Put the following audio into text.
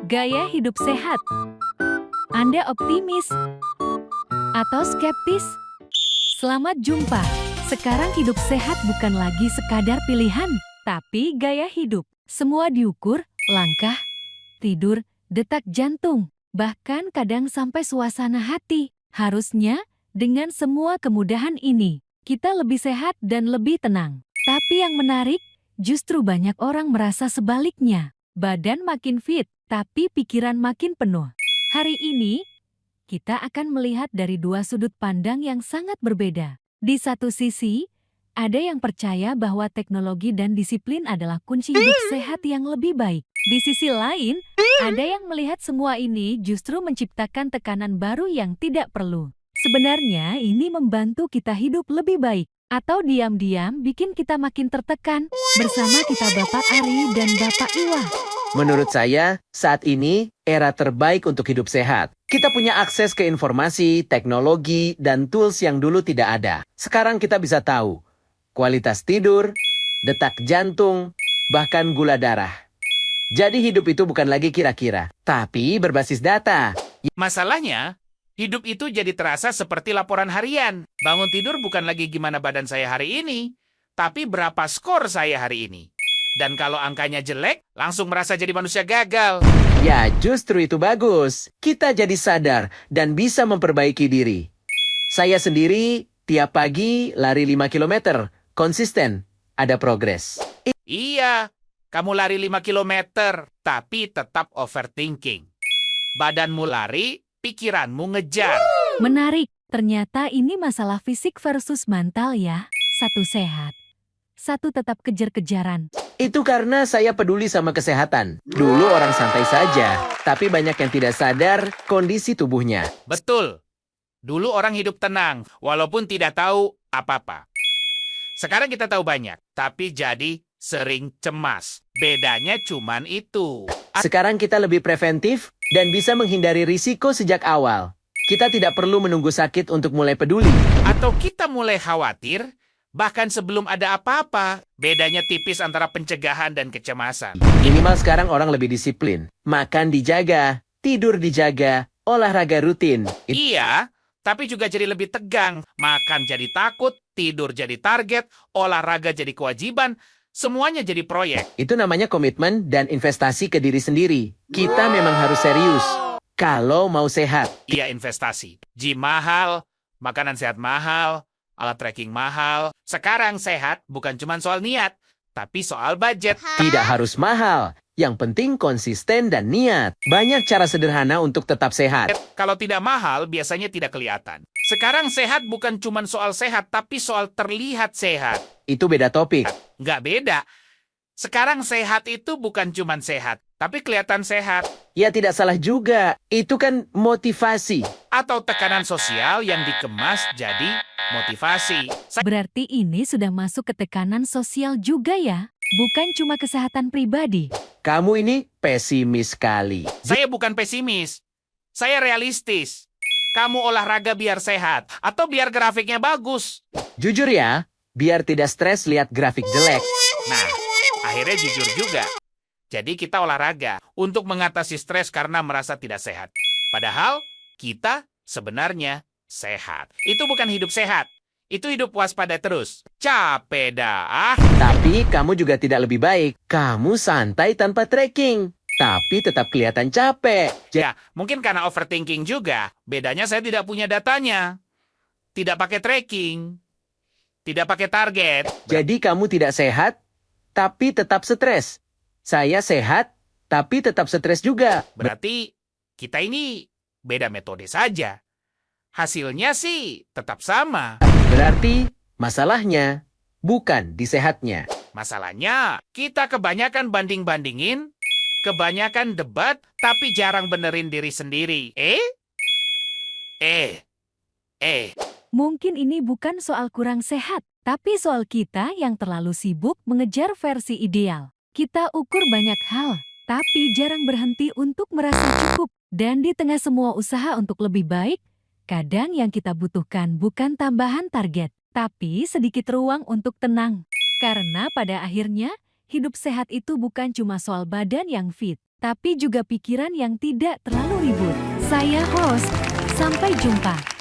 Gaya hidup sehat. Anda optimis atau skeptis? Selamat jumpa. Sekarang hidup sehat bukan lagi sekadar pilihan, tapi gaya hidup. Semua diukur, langkah, tidur, detak jantung, bahkan kadang sampai suasana hati. Harusnya, dengan semua kemudahan ini, kita lebih sehat dan lebih tenang. Tapi yang menarik, justru banyak orang merasa sebaliknya. Badan makin fit, tapi pikiran makin penuh. Hari ini, kita akan melihat dari dua sudut pandang yang sangat berbeda. Di satu sisi, ada yang percaya bahwa teknologi dan disiplin adalah kunci hidup sehat yang lebih baik. Di sisi lain, ada yang melihat semua ini justru menciptakan tekanan baru yang tidak perlu. Sebenarnya ini membantu kita hidup lebih baik, atau diam-diam bikin kita makin tertekan. Bersama kita Bapak Ari dan Bapak Iwa. Menurut saya, saat ini era terbaik untuk hidup sehat. Kita punya akses ke informasi, teknologi, dan tools yang dulu tidak ada. Sekarang kita bisa tahu kualitas tidur, detak jantung, bahkan gula darah. Jadi hidup itu bukan lagi kira-kira, tapi berbasis data. Masalahnya, hidup itu jadi terasa seperti laporan harian. Bangun tidur bukan lagi gimana badan saya hari ini, tapi berapa skor saya hari ini. Dan kalau angkanya jelek, langsung merasa jadi manusia gagal. Ya, justru itu bagus. Kita jadi sadar dan bisa memperbaiki diri. Saya sendiri tiap pagi lari 5 kilometer. Konsisten, ada progres. Iya, kamu lari 5 kilometer, tapi tetap overthinking. Badanmu lari, pikiranmu ngejar. Menarik, ternyata ini masalah fisik versus mental ya. Satu sehat, satu tetap kejar-kejaran. Itu karena saya peduli sama kesehatan. Dulu orang santai saja, tapi banyak yang tidak sadar kondisi tubuhnya. Betul. Dulu orang hidup tenang, walaupun tidak tahu apa-apa. Sekarang kita tahu banyak, tapi jadi sering cemas. Bedanya cuman itu. Sekarang kita lebih preventif dan bisa menghindari risiko sejak awal. Kita tidak perlu menunggu sakit untuk mulai peduli. Atau kita mulai khawatir, bahkan sebelum ada apa-apa. Bedanya tipis antara pencegahan dan kecemasan. Minimal sekarang orang lebih disiplin. Makan dijaga, tidur dijaga, olahraga rutin. Iya, tapi juga jadi lebih tegang. Makan jadi takut, tidur jadi target, olahraga jadi kewajiban. Semuanya jadi proyek. Itu namanya komitmen dan investasi ke diri sendiri. Kita memang harus serius kalau mau sehat. Iya, investasi. Gym mahal, makanan sehat mahal, alat tracking mahal. Sekarang sehat bukan cuma soal niat, tapi soal budget. Tidak harus mahal. Yang penting konsisten dan niat. Banyak cara sederhana untuk tetap sehat. Kalau tidak mahal, biasanya tidak kelihatan. Sekarang sehat bukan cuma soal sehat, tapi soal terlihat sehat. Itu beda topik. Nggak beda. Sekarang sehat itu bukan cuma sehat, tapi kelihatan sehat. Ya tidak salah juga. Itu kan motivasi. Atau tekanan sosial yang dikemas jadi motivasi. Berarti ini sudah masuk ke tekanan sosial juga ya? Bukan cuma kesehatan pribadi. Kamu ini pesimis sekali. Saya bukan pesimis. Saya realistis. Kamu olahraga biar sehat, atau biar grafiknya bagus. Jujur ya, biar tidak stres lihat grafik jelek. Nah, akhirnya jujur juga. Jadi kita olahraga untuk mengatasi stres karena merasa tidak sehat. Padahal kita sebenarnya sehat. Itu bukan hidup sehat. Itu hidup waspada terus. Capek dah. Tapi kamu juga tidak lebih baik. Kamu santai tanpa tracking. Tapi tetap kelihatan capek. Ya, mungkin karena overthinking juga. Bedanya saya tidak punya datanya. Tidak pakai tracking. Tidak pakai target. Jadi kamu tidak sehat, tapi tetap stres. Saya sehat, tapi tetap stres juga. Berarti kita ini beda metode saja. Hasilnya sih tetap sama. Berarti masalahnya bukan di sehatnya. Masalahnya kita kebanyakan banding-bandingin, kebanyakan debat, tapi jarang benerin diri sendiri. Mungkin ini bukan soal kurang sehat, tapi soal kita yang terlalu sibuk mengejar versi ideal. Kita ukur banyak hal, tapi jarang berhenti untuk merasa cukup. Dan di tengah semua usaha untuk lebih baik, kadang yang kita butuhkan bukan tambahan target, tapi sedikit ruang untuk tenang. Karena pada akhirnya, hidup sehat itu bukan cuma soal badan yang fit, tapi juga pikiran yang tidak terlalu ribut. Saya host, sampai jumpa.